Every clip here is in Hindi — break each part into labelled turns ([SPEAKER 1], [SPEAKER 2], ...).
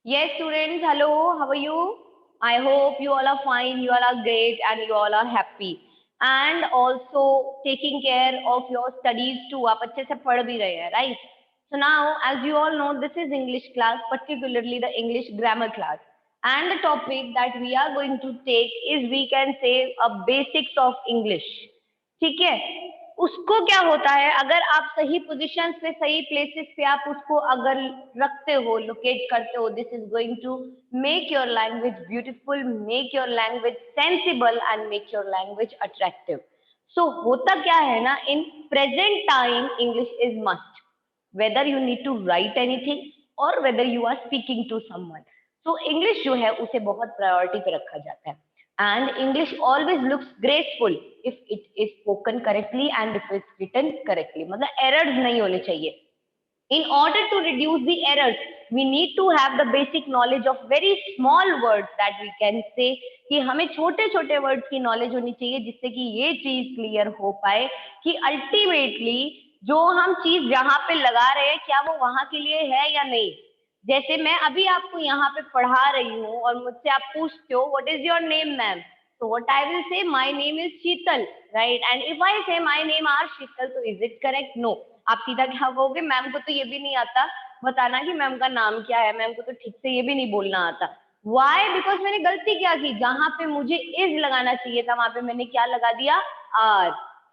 [SPEAKER 1] Yes, students, hello, how are you? I hope you all are fine, you all are great, and you all are happy. And also taking care of your studies too. आप अच्छे से पढ़ भी रहे हैं, right? So now, as you all know, this is English class, particularly the English grammar class. And the topic that we are going to take is, we can say, a basics of English. ठीक है, उसको क्या होता है, अगर आप सही पोजीशंस पे, सही प्लेसेस पे आप उसको अगर रखते हो, लोकेट करते हो, this is going to make your language beautiful, make your language sensible and make your language attractive. So होता क्या है ना, in present time English is must, whether you need to write anything or whether you are speaking to someone. So English जो है उसे बहुत प्रायोरिटी पे रखा जाता है. And English always looks graceful if it is spoken correctly and if it's written correctly. मतलब errors नहीं होने चाहिए. In order to reduce the errors, we need to have the basic knowledge of very small words that we can say, कि हमें छोटे छोटे वर्ड्स की नॉलेज होनी चाहिए जिससे कि ये चीज क्लियर हो पाए कि अल्टीमेटली जो हम चीज जहां पे लगा रहे हैं क्या वो वहां के लिए है या नहीं. जैसे मैं अभी आपको यहाँ पे पढ़ा रही हूँ और मुझसे आप पूछते हो what is your name ma'am, so what I will say, my name is Sheetal, right? And if I say my name are Sheetal, so is it correct? No. आप सीधा क्या कहोगे, मैम को तो ये भी नहीं आता बताना कि मैम का नाम क्या है, मैम को तो ठीक से ये भी नहीं बोलना आता. Why? Because मैंने गलती क्या की, जहां पे मुझे is लगाना चाहिए था वहां पे मैंने क्या लगा दिया, are.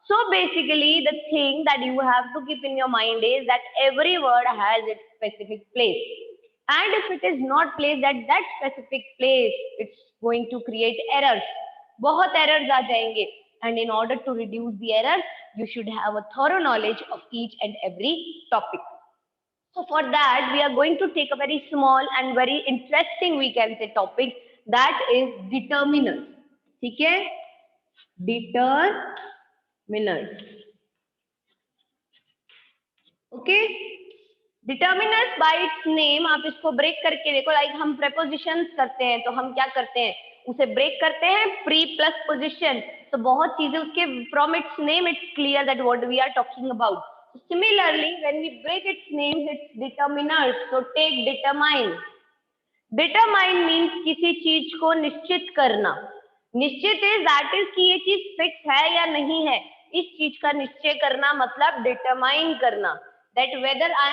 [SPEAKER 1] So basically the thing that you have to keep in your mind is that every word has its specific place. And if it is not placed at that specific place, it's going to create errors. बहुत errors आ जाएंगे. And in order to reduce the errors, you should have a thorough knowledge of each and every topic. So for that, we are going to take a very small and very interesting, we can say, topic, that is determiners. ठीक है? Determiners. Okay? Determiners bye it's name, आप इसको ब्रेक करके देखो. लाइक हम प्रेपोजिशंस करते हैं तो हम क्या करते हैं, उसे ब्रेक करते हैं प्री प्लस पोजिशन. तो बहुत चीजें उसके from its name it's clear that what we are talking about. Similarly when we break its name it's determiners. तो टेक डिटरमाइन. डिटरमाइन मीन्स किसी चीज को निश्चित करना. निश्चित इज दैट इज कि ये चीज फिक्स है या नहीं है. इस चीज का निश्चय करना मतलब डिटरमाइन करना. That whether I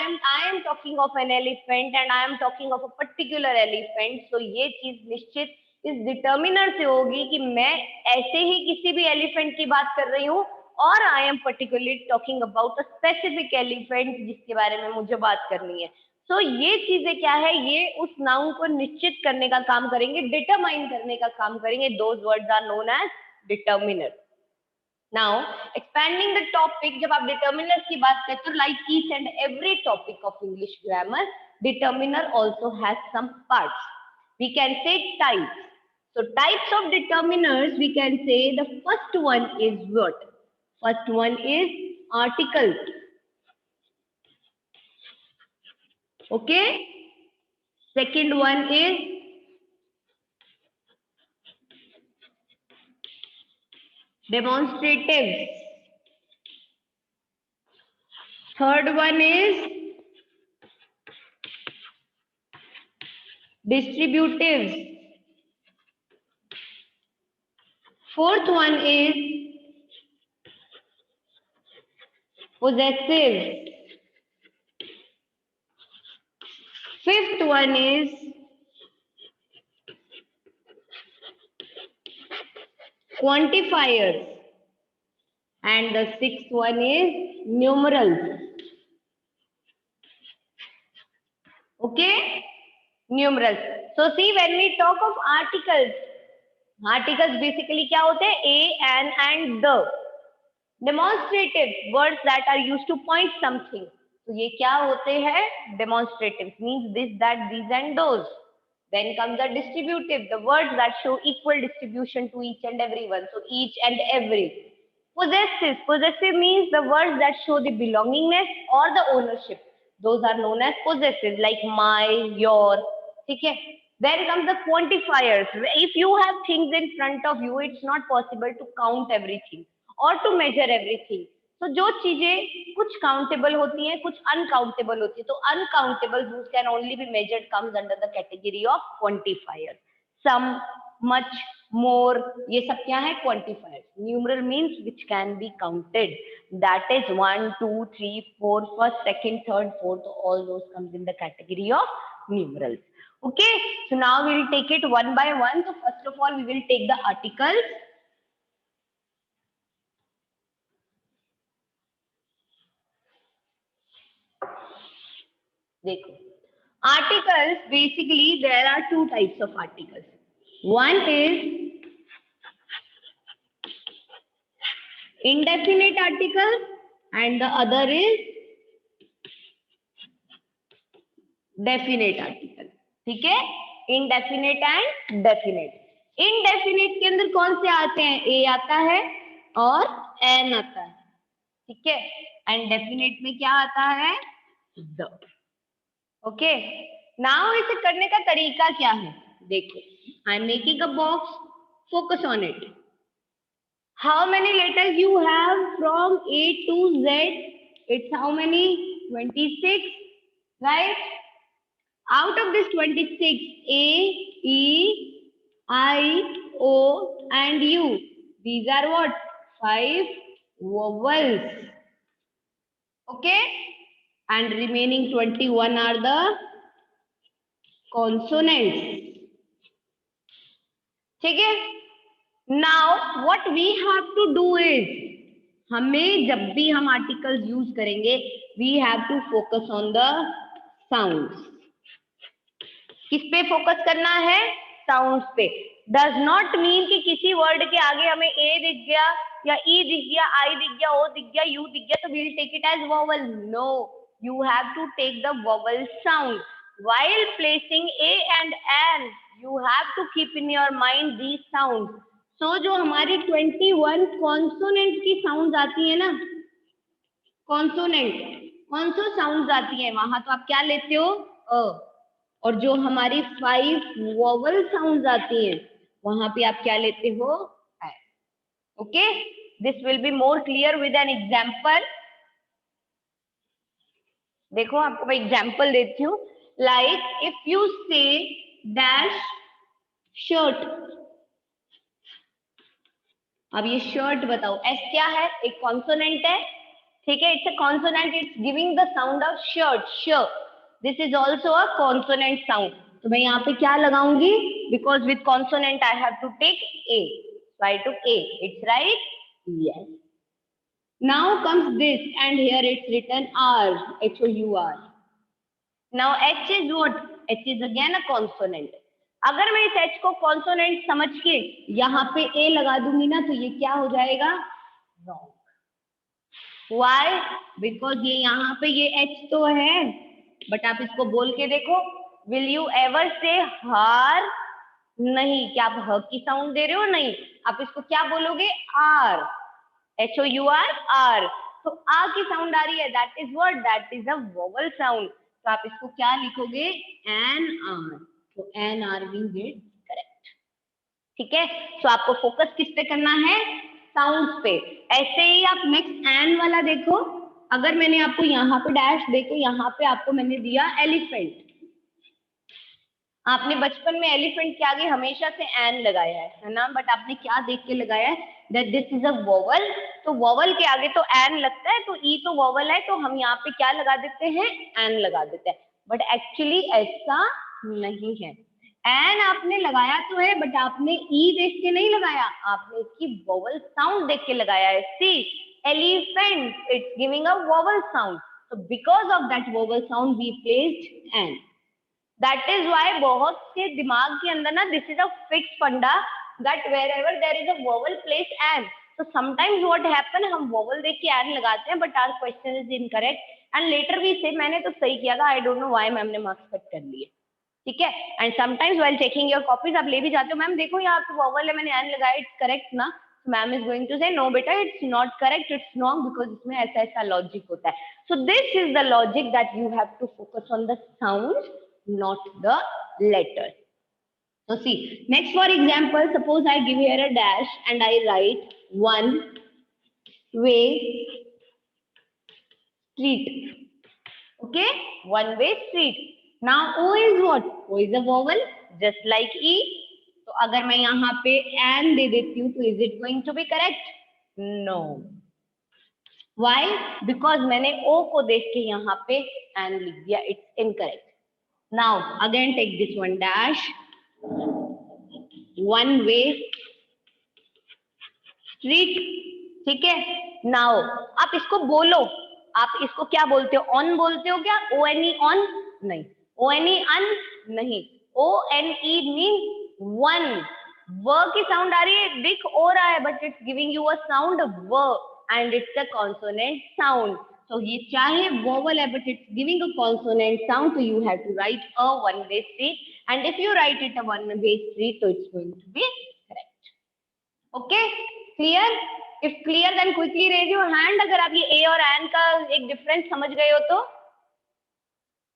[SPEAKER 1] am talking of an elephant and I am talking of a particular elephant, so ये चीज निश्चित इस डिटर्मिनर से होगी कि मैं ऐसे ही किसी भी एलिफेंट की बात कर रही हूँ और I am particularly talking about a specific elephant जिसके बारे में मुझे बात करनी है. So ये चीजें क्या है, ये उस नाउन को निश्चित करने का काम करेंगे, डिटरमाइन करने का काम करेंगे. Those words are known as determiner. Now, expanding the topic, जब आप determiners की बात करते हो, like each and every topic of English grammar, determiner also has some parts. We can say types. So types of determiners, we can say the first one is what? First one is articles. Okay. Second one is demonstratives. Third one is distributives. Fourth one is possessives. Fifth one is quantifiers. And the sixth one is numerals. Okay? Numerals. So see, when we talk of articles, articles basically क्या होते हैं? A, an and the. Demonstrative, words that are used to point something. तो ये क्या होते हैं? Demonstrative means this, that, these and those. Then comes the distributive, the words that show equal distribution to each and everyone. So each and every. Possessive, possessive means the words that show the belongingness or the ownership. Those are known as possessive, like my, your. Okay. Then comes the quantifiers. If you have things in front of you, it's not possible to count everything or to measure everything. तो जो चीजें कुछ काउंटेबल होती हैं, कुछ अनकाउंटेबल होती है, तो uncountable rules can only be measured comes under the category of quantifier. Some, much, more, ये सब क्या है? Quantifiers. Numeral means which can be counted. That is 1, 2, 3, 4, first, second, third, fourth, all those comes in the category of numerals. Okay, so now we will take it one by one. So first of all, we will take the articles. देखो, articles, basically there are two types of articles. One is indefinite article and the other is definite article. ठीक है, indefinite and definite. indefinite के अंदर कौन से आते हैं? a आता है और n आता है. ठीक है, and definite में क्या आता है? the. ओके, नाउ इसे करने का तरीका क्या है? देखो, I am making a box, focus on it. How many letters you have from A to Z? It's how many? 26, right? Out of this 26, A, E, I, O and U, these are what? 5 vowels. Okay, and remaining 21 are the consonants. ठीक है, now what we have to do is, हमें जब भी हम आर्टिकल्स यूज करेंगे, we have to focus on the sounds. किस पे फोकस करना है? साउंड्स पे. डज नॉट मीन कि किसी वर्ड के आगे हमें ए दिख गया या ई दिख गया, आई दिख गया, ओ दिख गया, यू दिख गया, तो we'll take it as vowel. No, you have to take the vowel sound. while placing a and an, you have to keep in your mind these sounds. So जो हमारी 21 कॉन्सोनेंट की साउंड आती है ना, कॉन्सोनेंट, कौन सा साउंड आती है वहां, तो आप क्या लेते हो? अ. और जो हमारी 5 वोवल साउंड आती हैं वहां पे आप क्या लेते हो? ऐ. Okay, this will be more clear with an example. देखो, आपको मैं एग्जाम्पल देती हूँ. Like if you say dash shirt. अब ये शर्ट बताओ, एस क्या है? एक कॉन्सोनेंट है. ठीक है, it's a consonant, it's giving the sound of shirt, श. This is also a consonant sound. तो मैं यहाँ पे क्या लगाऊंगी? Because with consonant I have to take a, so I took a. It's right? Yes. Now comes this, and here it's written R, H-O-U-R. Now H is what? H is again a consonant. अगर मैं इस H को consonant समझ के यहाँ पे A लगा दूंगी ना, तो ये क्या हो जाएगा? Wrong. Why? Because ये यहाँ पे ये H तो है, बट आप इसको बोल के देखो. Will you ever say हार? नहीं. क्या आप ह की साउंड दे रहे हो? नहीं. आप इसको क्या बोलोगे? R. H-O-U-R, R. तो आ की साउंड आ रही है, that is what? That is a vowel sound. तो आप इसको क्या लिखोगे? An R. तो an R will get correct. ठीक है, तो आपको फोकस किस पे करना है? साउंड्स पे. ऐसे ही आप नेक्स्ट एन वाला देखो. अगर मैंने आपको यहाँ पे डैश देके यहाँ पे आपको मैंने दिया एलिफेंट, आपने बचपन में एलिफेंट के आगे हमेशा से एन लगाया है ना, बट आपने क्या देख के लगाया है? That this is a vowel. तो वोवल के आगे तो एन लगता है, तो ई तो वोवल है, तो हम यहाँ पे क्या लगा देते हैं? एन लगा देते हैं. बट एक्चुअली ऐसा नहीं है. एन आपने लगाया तो है, बट आपने ई देख के नहीं लगाया, आपने इसकी वोवल साउंड देख के लगाया है. See, elephant, it's giving a vowel sound. So because of that vowel sound we placed n. That is why बहुत से दिमाग के अंदर ना, this is a fixed funda that wherever there is a vowel place n. So sometimes what happen, हम vowel देख के n लगाते हैं, but our question is incorrect and later we say मैंने तो सही किया था, I don't know why ma'am ने marks कट कर लिए. ठीक है, and sometimes while checking your copies आप ले भी जाते हो, मैम देखो यहाँ पे vowel है, मैंने n लगाया, it's correct ना. Ma'am is going to say no beta, it's not correct, it's wrong, because इसमें ऐसा ऐसा logic होता है. So this is the logic that you have to focus on the sounds, not the letters. So see, next for example, suppose I give here a dash and I write one way street. Okay, one way street. Now O is what? O is a vowel just like E. तो अगर मैं यहाँ पे an दे देती हूँ तो is it going to be correct? No. Why? Because मैंने O को देख के यहाँ पे an लिख दिया. It's incorrect. Now again take this one dash. One way street. ठीक है. Now आप इसको बोलो. आप इसको क्या बोलते हो? ऑन बोलते हो क्या? O N E on? नहीं. O N E un? नहीं. O N E means one. व की साउंड आ रही है, दिख हो रहा है, but it's giving you a sound व and it's a consonant sound. So ये चाहे vowel है, but it's giving a consonant sound, so you have to write a one-way street. And if you write it a one-way street, so it's going to be correct. Okay, clear? If clear, then quickly raise your hand. अगर आप ये a और an का एक difference समझ गए हो तो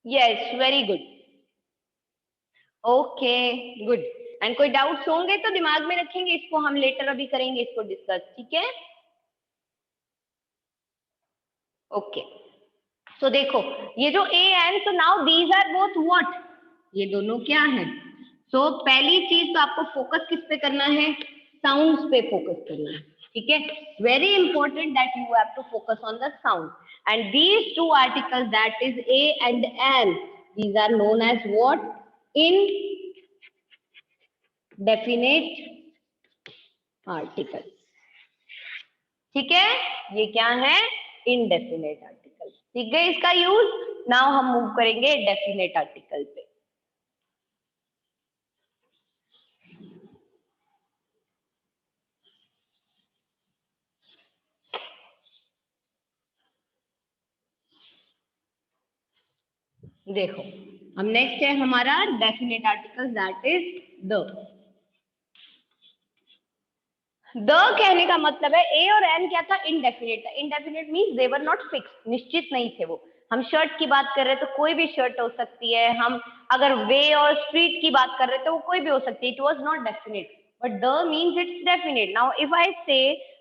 [SPEAKER 1] yes, very good. Okay, good. And कोई doubts होंगे तो दिमाग में रखेंगे, इसको हम later अभी करेंगे इसको discuss. ठीक है? ओके, सो देखो ये जो A and, so now these are both what, ये दोनों क्या है? सो पहली चीज तो आपको फोकस किस पे करना है? साउंड्स पे फोकस करना है. ठीक है, very important that you have to focus on the sound. And these two articles that is A and an, these are known as what? indefinite articles. ठीक है, ये क्या है? indefinite articles. ठीक है इसका यूज. नाउ हम मूव करेंगे डेफिनेट आर्टिकल पे. देखो अब नेक्स्ट है हमारा definite article, that is the. The कहने का मतलब है ए और एन क्या था? इनडेफिनेट था. Indefinite means they were not fix, निश्चित नहीं थे वो. हम शर्ट की बात कर रहे हैं तो कोई भी शर्ट हो सकती है. हम अगर वे और स्ट्रीट की बात कर रहे हैं तो वो कोई भी हो सकती है. It was not definite, but the means it's definite. Now if I से,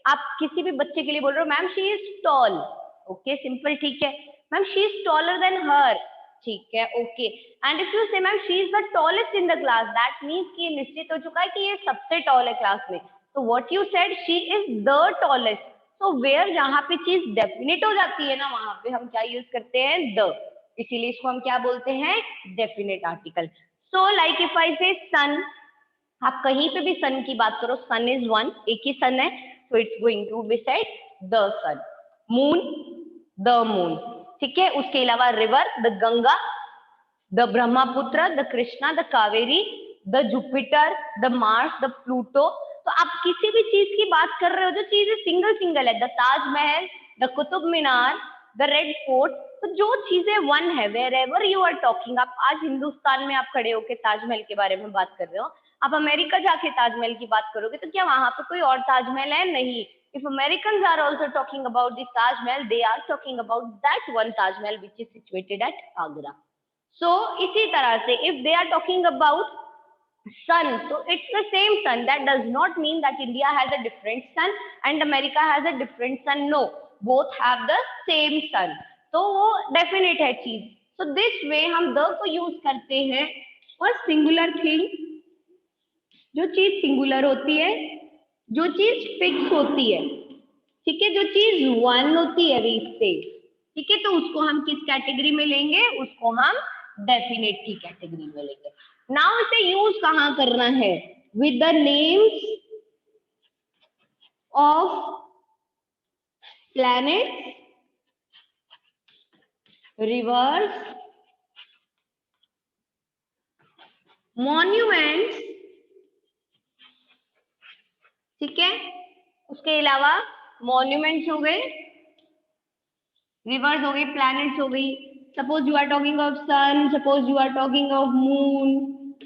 [SPEAKER 1] आप किसी भी बच्चे के लिए बोल रहे हो ma'am she is tall. Okay, simple. ठीक है, ma'am she is taller than her. ठीक है, okay. And if you say ma'am she is the tallest in the class, that means कि ये निश्चित हो चुका है कि ये सबसे टॉल है क्लास में. तो what you said, she is the tallest. तो वेयर जहां पे चीज डेफिनेट हो जाती है ना, वहां पे हम क्या यूज करते हैं? द. इसीलिए इसको हम क्या बोलते हैं? Definite article. So like if I से सन, आप कहीं पे भी सन की बात करो, सन इज वन, एक ही सन है, so it's going to be said the sun. Moon, the moon. ठीक है, उसके अलावा river, the Ganga, the Brahmaputra, the Krishna, the Kaveri, the Jupiter, the Mars, the Pluto. तो आप किसी भी चीज की बात कर रहे हो जो चीज सिंगल सिंगल है, the Taj Mahal, the Qutub Minar, the red fort, तो जो चीजें वन है, wherever you are talking. आप आज हिंदुस्तान में आप खड़े होकर ताजमहल के बारे में बात कर रहे हो, आप अमेरिका जाके ताजमहल की बात करोगे तो क्या वहां पे कोई और ताजमहल है? नहीं. If Americans are also talking about the Taj Mahal, they are talking about that one Taj Mahal which is situated at Agra. So इसी तरह से if they are talking about sun, so it's the same sun. That does not mean that India has a different sun and America has a different sun. No, both have the same sun. तो वो definite है चीज. So this way हम the को use करते हैं और singular thing, जो चीज सिंगुलर होती है, जो चीज फिक्स होती है, ठीक है, जो चीज वन होती है, रीस्टेट. ठीक है, तो उसको हम किस कैटेगरी में लेंगे? उसको हम डेफिनेट की कैटेगरी में लेंगे. नाउ इसे यूज कहाँ करना है? With the names of planets, reverse, monuments. ठीक है, उसके अलावा मॉन्यूमेंट्स हो गए, रिवर्स हो गई, प्लैनेट्स हो गई. Suppose you are talking of sun, suppose you are talking of moon.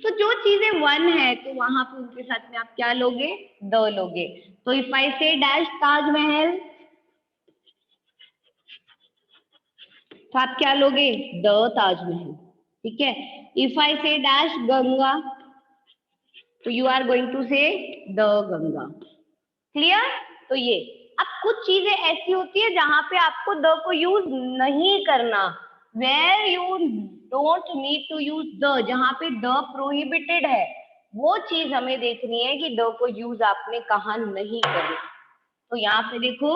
[SPEAKER 1] तो जो चीजें वन है तो वहां पे उनके साथ में आप क्या लोगे? द लोगे. तो इफ आई से डैश ताजमहल, तो आप क्या लोगे? द ताजमहल. ठीक है, इफ आई से डैश गंगा, तो यू आर गोइंग टू से द गंगा. क्लियर? तो ये अब कुछ चीजें ऐसी होती है जहां पे आपको द को यूज नहीं करना, where you don't need to use the, जहां पे द प्रोहिबिटेड है, वो चीज हमें देखनी है कि द को यूज आपने कहा नहीं करना। तो यहाँ पे देखो,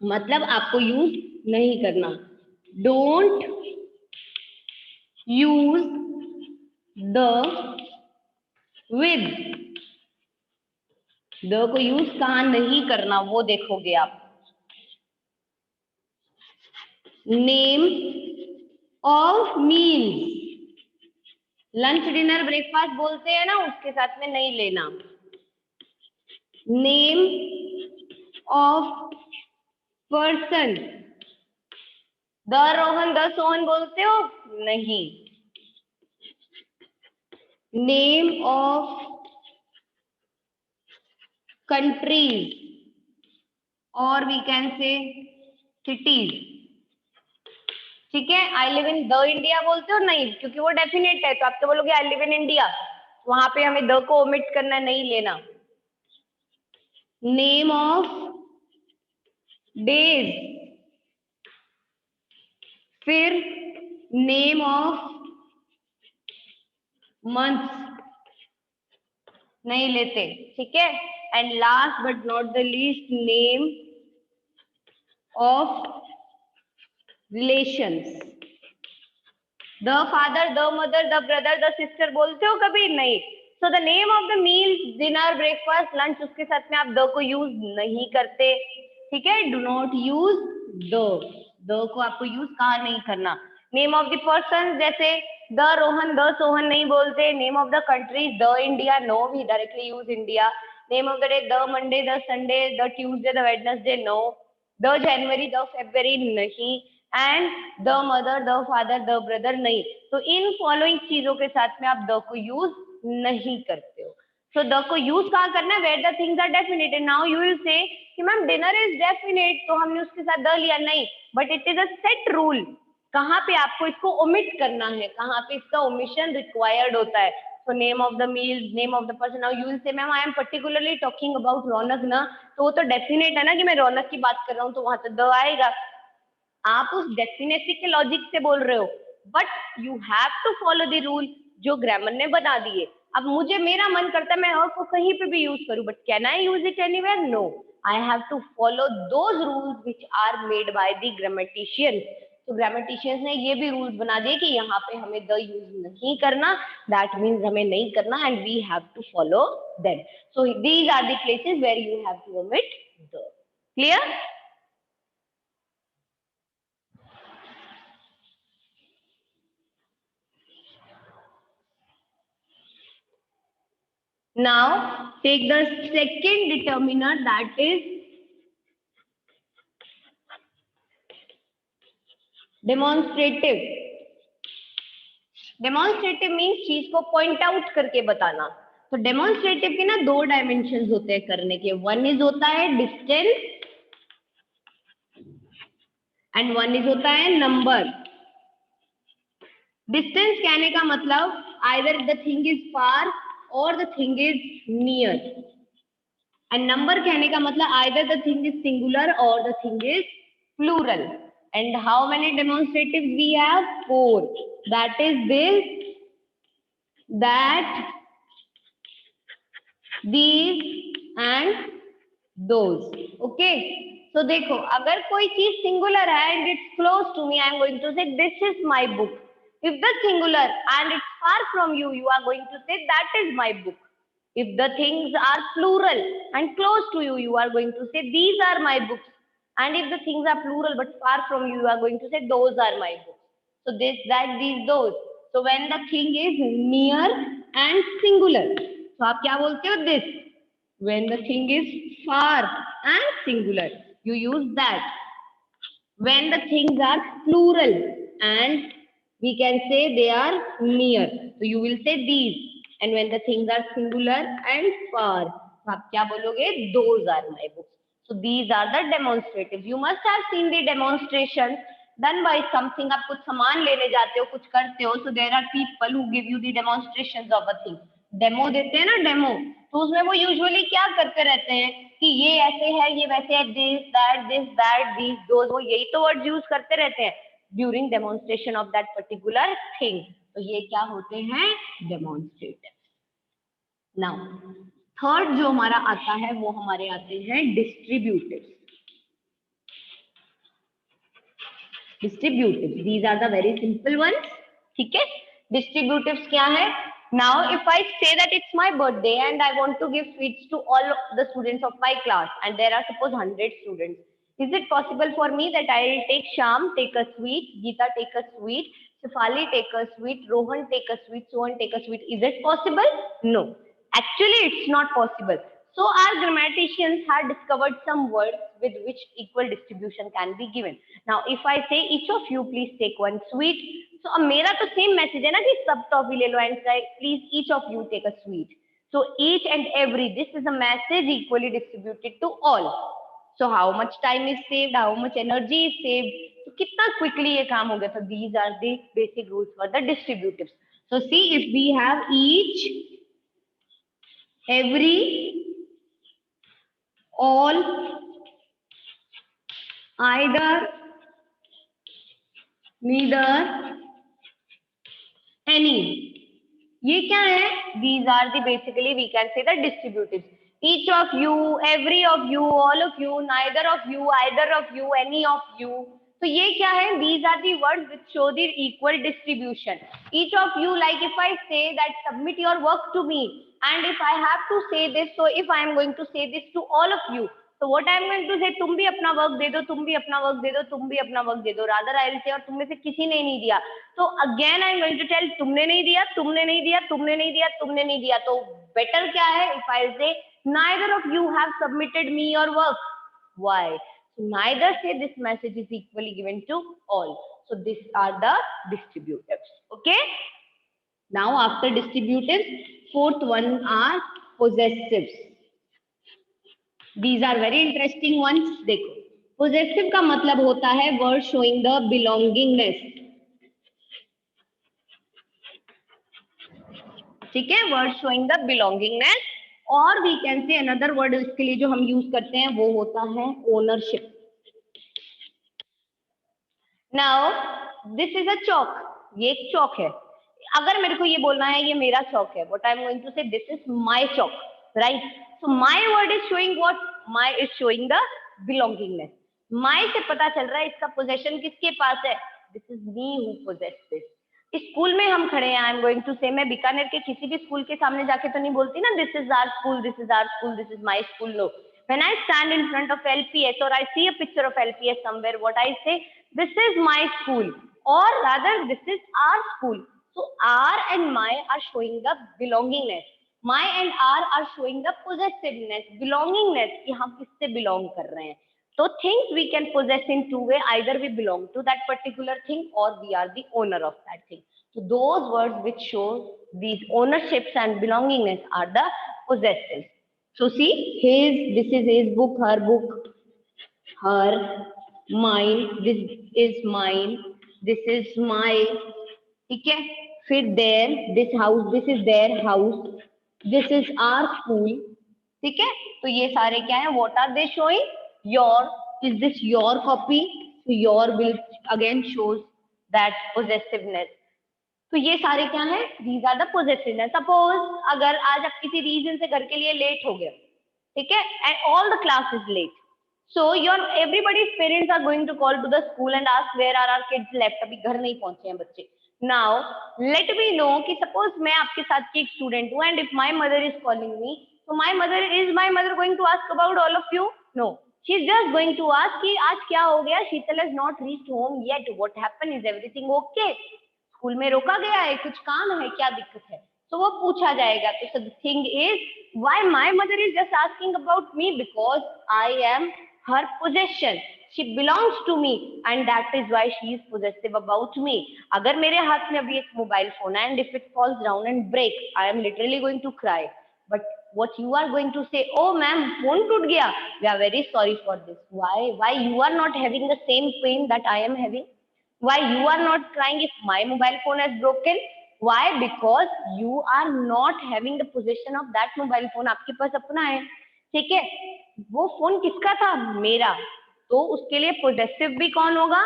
[SPEAKER 1] मतलब आपको यूज नहीं करना, don't use the with, the को यूज कहाँ नहीं करना वो देखोगे आप। Name of meal, lunch dinner breakfast बोलते हैं ना, उसके साथ में नहीं लेना। Name of person, the Rohan the Sohan बोलते हो, नहीं। नेम ऑफ कंट्रीज और वी कैन से सिटीज, ठीक है। I live in the India बोलते हो, नहीं, क्योंकि वो डेफिनेट है, तो आप तो बोलोगे आई लिव इन इंडिया, वहां पे हमें द को ओमिट करना, नहीं लेना। नेम ऑफ डेज, फिर नेम ऑफ मंथ्स, नहीं लेते, ठीक है। And last but not the least, name of relations, the father, the mother, the brother, the sister बोलते हो कभी, नहीं। So the name of the meal, dinner breakfast lunch, उसके साथ में आप द को यूज नहीं करते, ठीक है। डू नॉट यूज द को आपको यूज कहा नहीं करना। नेम ऑफ द पर्सन, जैसे द रोहन द सोहन नहीं बोलते। Name of the country, the India, no, we directly use India. Name of the day, the Monday, the Sunday, the Tuesday, the Wednesday, no. The January, the February, नहीं। And the mother, the father, the brother, नहीं। तो इन फॉलोइंग चीजों के साथ में आप द को यूज नहीं करते हो। सो द को यूज कहाँ करना है, where the things are definite. Now you will say कि मैम डिनर इज डेफिनेट, तो हमने उसके साथ द लिया, नहीं, but it is a set rule, कहाँ पे आपको इसको ओमिट करना है, कहाँ पे इसका ओमिशन रिक्वायर्ड होता है। So name of the meal, name of the person. Now you will say, ma'am I am particularly talking about रौनक ना, तो वो तो डेफिनेट है ना कि मैं रौनक की बात कर रहा हूँ, तो वहां तो द आएगा। आप उस डेफिनेसी के लॉजिक से बोल रहे हो, but you have to follow the rule जो ग्रामर ने बता दिए। अब मुझे, मेरा मन करता है मैं और को कहीं पे भी यूज करूं, but can I use it anywhere? No, I have to follow those rules which are made by the grammarian. तो ग्रामेटिशियंस ने ये भी रूल्स बना दिए कि यहाँ पे हमें द यूज नहीं करना, दैट मीन्स हमें नहीं करना, and we have to follow them. So these are the places where you have to omit the. Clear? Now take the second determiner, that is demonstrative. Demonstrative means चीज को point out करके बताना। तो demonstrative के ना दो dimensions होते हैं करने के, one is होता है distance and one is होता है number. Distance कहने का मतलब either the thing is far or the thing is near. And number कहने का मतलब either the thing is singular or the thing is plural. And how many demonstratives we have? 4. That is this, that, these and those. Okay. So देखो, अगर कोई चीज singular है and it's close to me, I am going to say this is my book. If the singular and it's far from you, you are going to say that is my book. If the things are plural and close to you, you are going to say these are my books. And if the things are plural but far from you, you are going to say those are my books. So this, that, these, those. So when the thing is near and singular, so आप क्या बोलते हो? This. When the thing is far and singular, you use that. When the things are plural and we can say they are near, so you will say these. And when the things are singular and far, तो आप क्या बोलोगे? Those are my books. So these are the demonstratives. You must have seen the demonstration done by something. आप कुछ सामान लेने जाते हो, कुछ करते हो, so there are people who give you the demonstrations of a thing. Demo देते हैं ना, डेमो, तो उसमें वो यूजुअली क्या करते रहते हैं कि ये ऐसे है, ये वैसे है, दिस दैट दीज दोज, वो यही तो वर्ड यूज करते रहते हैं during demonstration of that particular thing. तो ये क्या होते हैं, डेमोन्स्ट्रेटिव। नाउ थर्ड जो हमारा आता है वो हमारे आते हैं distributive. Distributive, these are the very simple ones, ठीक है। डिस्ट्रीब्यूटिव्स क्या है? Now if I say that it's my birthday and I want to give sweets to all the students of my class and there are suppose 100 students, is it possible for me that I will take Sham take a sweet, Geeta take a sweet, Shefali take a sweet, Rohan take a sweet, Sohan take a sweet? Is it possible? No, actually it's not possible. So our grammaticians have discovered some words with which equal distribution can be given. Now if I say each of you please take one sweet, so अब मेरा तो सेम मैसेज है ना कि सब टॉफी ले लो and please each of you take a sweet. So each and every, this is a message equally distributed to all. So how much time is saved, how much energy is saved, तो कितना quickly ये काम हो गया. So these are the basic rules for the distributives. So see, if we have each, every, all, either, neither, any, ये क्या है? These are the basically we can say the distributives. Each of you, every of you, all of you, neither of you, either of you, any of you. तो ये क्या है? These are the words which show the equal distribution. Each of you, like if I say that submit your work to me, and if I have to say this, so if I am going to say this to all of you, so what I am going to say, तुम भी अपना वर्क दे दो, तुम भी अपना वर्क दे दो, तुम भी अपना वर्क दे दो. रादर आई विल से, और तुम में से किसी ने नहीं दिया, तो again I am going to tell तुमने नहीं दिया, तुमने नहीं दिया, तुमने नहीं दिया, तुमने नहीं दिया. तो बेटर क्या है? इफ आई से neither of you have submitted me your work. Why? So neither say this message is equally given to all. So these are the distributives. Okay. Now after distributives, fourth one are possessives. These are very interesting ones. देखो, possessive का मतलब होता है word showing the belongingness. ठीक है, word showing the belongingness. और we can say another word इसके लिए जो हम यूज करते हैं वो होता है ownership. Now this is a chalk. ये एक चौक है. अगर मेरे को ये बोलना है ये मेरा चौक है, what I am going to say, this is my chalk, right? So my word is showing what? My is showing the belongingness. My से पता चल रहा है इसका पोजेशन किसके पास है. This is me who possess this. इस स्कूल में हम खड़े हैं, आई एम गोइंग टू से, मैं बीकानेर के किसी भी स्कूल के सामने जाके तो नहीं बोलती ना this is our school, this is our school, this is my school. No, when I stand in front of LPS और I see a picture of LPS somewhere, what I say, this is my school, और rather this is our school. So R and my are showing the belongingness. My and R are showing the possessiveness, belongingness, कि हम किससे belong कर रहे हैं. So things we can possess in two ways. Either we belong to that particular thing or we are the owner of that thing. So those words which show these ownerships and belongingness are the possessives. So see, his, this is his book, her, mine, this is mine, this is my. ठीक है. फिर their, this house, this is their house, this is our school. ठीक है. तो ये सारे क्या है? What are they showing? Your, is this your copy? तो your will again shows that possessiveness. तो ये सारे क्या है? These are the possessiveness. Suppose अगर आज आप किसी रीजन से घर के लिए लेट हो गए, ठीक है, and all the class is late, so your everybody's parents are going to call to the school and ask where are our kids left. अभी घर नहीं पहुंचे हैं बच्चे. Now let me know कि suppose मैं आपके साथ की एक स्टूडेंट हूँ and if my mother is calling me, so my mother going to ask about all of you? No, she's just going to ask कि आज क्या हो गया, शीतल has not reached home yet, what happened, is everything okay? School में रोका गया है, कुछ काम है, क्या दिक्कत है, तो वो पूछा जाएगा. तो the thing is, why my mother is just asking about me? Because I am her possession. She belongs to me and that is why she is possessive about me. अगर मेरे हाथ में अभी एक मोबाइल फोन है and if it falls down and break, I am literally going to cry. But what you are going to say, oh ma'am, phone टूट गया, we are very sorry for this. Why you are not having the same pain that I am having? Why you are not crying if my mobile phone has broken? Why? Because you are not having the possession of that mobile phone. आपके पास अपना है, ठीक है, वो फोन किसका था? मेरा। तो उसके लिए पोजेसिव भी कौन होगा?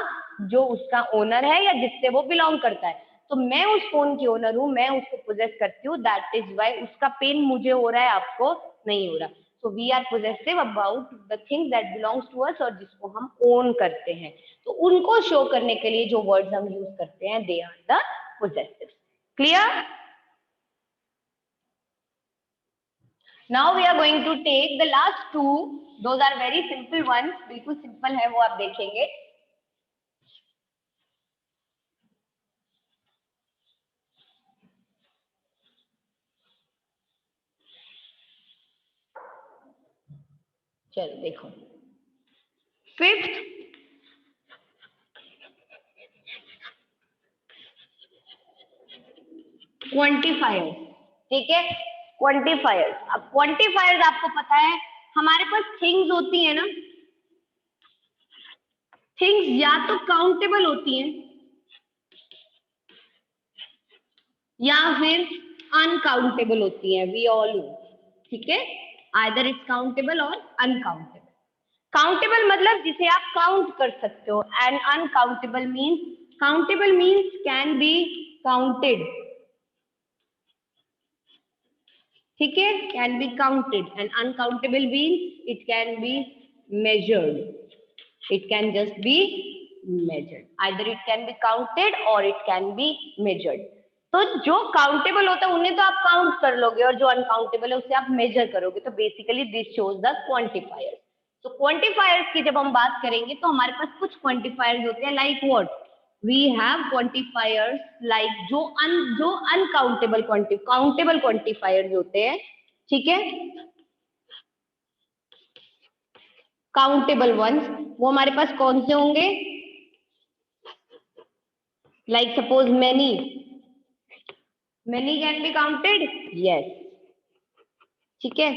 [SPEAKER 1] जो उसका ओनर है या जिससे वो बिलोंग करता है। तो मैं उस फोन की ओनर हूँ, मैं उसको पोजेस करती हूँ, दैट इज वाई उसका पेन मुझे हो रहा है, आपको नहीं हो रहा। So we are possessive about the thing that belongs to us, और जिसको हम ओन करते हैं। तो उनको शो करने के लिए जो वर्ड्स हम यूज करते हैं, they are the possessive. Clear? Now we are going to take the last two. Those are very simple ones. बिल्कुल सिंपल है, वो आप देखेंगे। चलो देखो, फिफ्थ क्वांटिफायर, ठीक है, क्वांटिफायर्स। अब क्वांटिफायर्स आपको पता है, हमारे पास थिंग्स होती है ना, थिंग्स या तो काउंटेबल होती हैं या फिर अनकाउंटेबल होती हैं, वी ऑल नो, ठीक है, आइदर इट्स काउंटेबल और अनकाउंटेबल। काउंटेबल मतलब जिसे आप काउंट कर सकते हो, and uncountable means, countable means can be counted, ठीक है, can be counted, and uncountable means it can be measured, it can just be measured, either it can be counted or it can be measured। तो जो काउंटेबल होता है उन्हें तो आप काउंट कर लोगे, और जो अनकाउंटेबल है उसे आप मेजर करोगे। तो basically this shows the quantifiers. तो क्वांटिफायर्स की जब हम बात करेंगे तो हमारे पास कुछ क्वांटिफायर्स होते हैं, like what, we have quantifiers like जो अनकाउंटेबल काउंटेबल क्वांटिफायर्स होते हैं, ठीक है, काउंटेबल वंस, वो हमारे पास कौन से होंगे? Like suppose many, many can be counted, yes, ठीक है।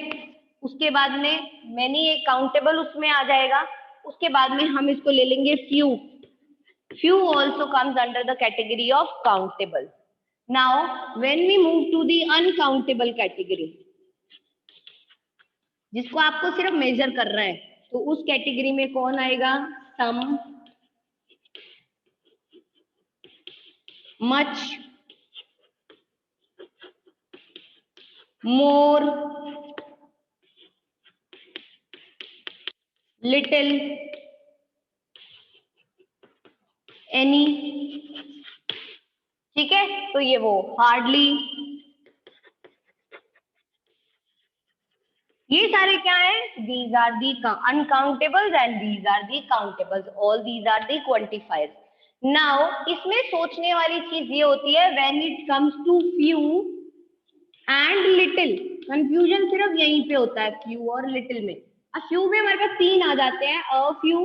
[SPEAKER 1] उसके बाद में मैनी एक काउंटेबल उसमें आ जाएगा। उसके बाद में हम इसको ले लेंगे few, few also comes under the category of countable. Now when we move to the uncountable category, जिसको आपको सिर्फ मेजर करना है, तो उस कैटेगरी में कौन आएगा? सम, मच, मोर, लिटिल, एनी, ठीक है। तो ये वो हार्डली, ये सारे क्या है? These are the uncountables and these are the countables, all these are the quantifiers. Now इसमें सोचने वाली चीज ये होती है, when it comes to few and little, confusion सिर्फ यहीं पे होता है, फ्यू और लिटिल में। अब फ्यू में हमारे पास तीन आ जाते हैं, a few,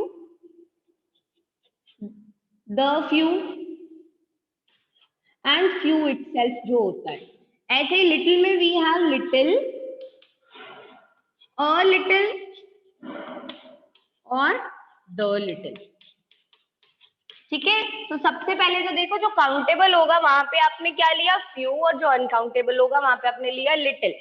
[SPEAKER 1] the few and few itself जो होता है। ऐसे ही लिटिल में we have little, a little और द लिटिल, ठीक है। तो सबसे पहले जो देखो, जो काउंटेबल होगा वहां पे आपने क्या लिया? फ्यू, और जो अनकाउंटेबल होगा वहां पे आपने लिया little.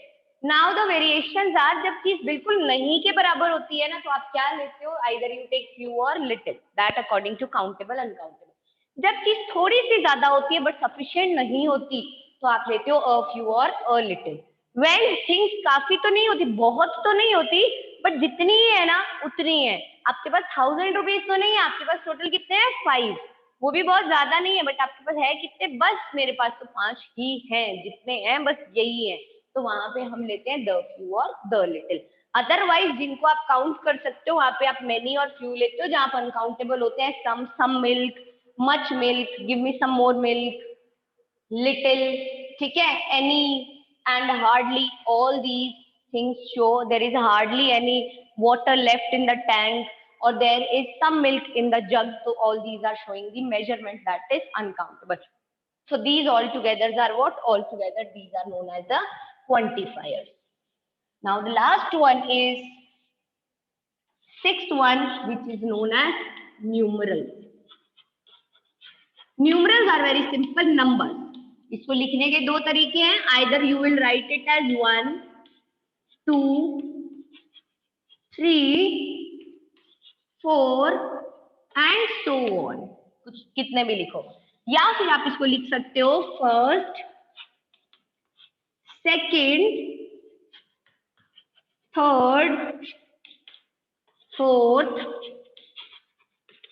[SPEAKER 1] Now the variations are, जब चीज बिल्कुल नहीं के बराबर होती है ना, तो आप क्या लेते हो? आइदर यू टेक फ्यू और little, that according to countable uncountable. जब चीज थोड़ी सी ज्यादा होती है बट सफिशिएंट नहीं होती, तो आप लेते हो अ फ्यू और अ लिटिल। वेन थिंग्स काफी तो नहीं होती, बहुत तो नहीं होती, बट जितनी ही है ना उतनी है। आपके पास 1000 रुपीज तो नहीं है, आपके पास टोटल कितने हैं? 5, वो भी बहुत ज्यादा नहीं है, बट आपके पास है कितने? बस मेरे पास तो 5 ही हैं, जितने हैं बस यही है। तो वहां पे हम लेते हैं द फ्यू और द लिटिल। अदरवाइज जिनको आप काउंट कर सकते हो वहां पे आप मेनी और फ्यू लेते हो। जहां पर अनकाउंटेबल होते हैं, some milk, much milk, give me some more milk, little, ठीक है, any and hardly, all these things show there is hardly any water left in the tank, or there is some milk in the jug. So all these are showing the measurement that is uncountable. So these all together are what? All together these are known as the quantifiers. Now the last one is sixth one, which is known as numerals. Numerals are very simple numbers. इसको लिखने के दो तरीके हैं, either you will write it as 1 2 3 4 and so on, कुछ कितने भी लिखो, या फिर आप इसको लिख सकते हो first second third fourth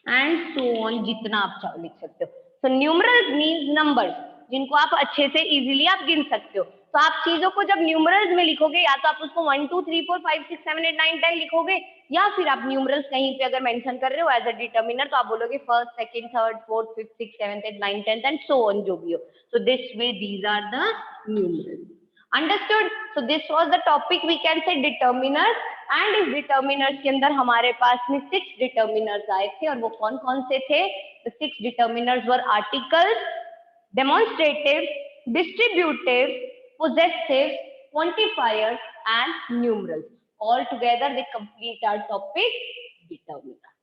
[SPEAKER 1] and so on, जितना आप चाहो लिख सकते हो। सो न्यूमरल्स मीन्स नंबर्स जिनको आप अच्छे से इजीली आप गिन सकते हो। तो आप चीजों को जब न्यूमरल्स में लिखोगे, या तो आप उसको 1 2 3 4 5 6 7 8 9 10 लिखोगे, या फिर आप न्यूमरल्स कहीं पे अगर मेंशन कर रहे हो एज अ डिटर्मिनर, तो आप बोलोगे first second third fourth fifth six seventh eight nine tenth and so on, जो भी हो। So this way these are the numerals. Understood? So this was the topic, we can say determiners, and इस determiners के अंदर हमारे पास में 6 determiners आए थे, और वो कौन कौन से थे? The 6 determiners were articles, demonstrative, distributive, possessive, quantifiers, and numerals. All together they complete our topic determiner.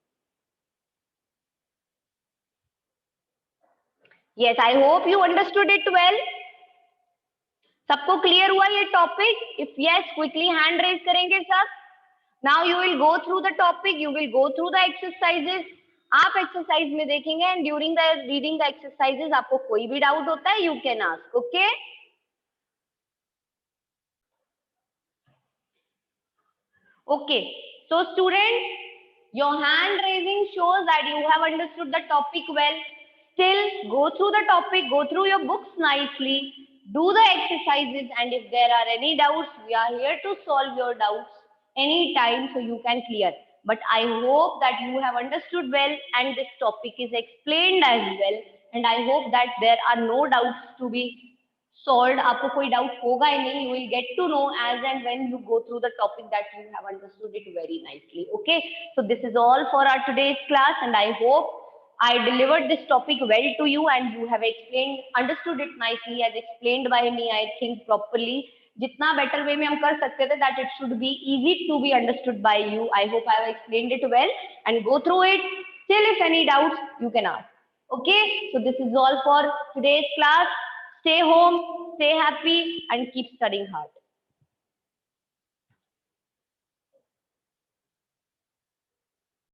[SPEAKER 1] Yes, I hope you understood it well. सबको क्लियर हुआ ये topic? If yes, quickly hand raise करेंगे सब। Now you will go through the topic, you will go through the exercises. आप एक्सरसाइज में देखेंगे and during the reading the exercises आपको कोई भी डाउट होता है, you can ask, okay? Okay, so students, your hand raising shows that you have understood the topic well. Still, go through the topic, go through your books nicely, do the exercises, and if there are any doubts, we are here to solve your doubts anytime so you can clear. But I hope that you have understood well and this topic is explained as well, and I hope that there are no doubts to be solved. आपको कोई डाउट होगा ही नहीं, you will get to know as and when you go through the topic that you have understood it very nicely. Okay, so this is all for our today's class, and I hope I delivered this topic well to you and you have understood it nicely as explained by me, I think properly. जितना better way में हम कर सकते थे, that it should be easy to be understood by you. I hope I have explained it well, and go through it. Still, if any doubts, you can ask. Okay, so this is all for today's class. Stay home, stay happy, and keep studying hard.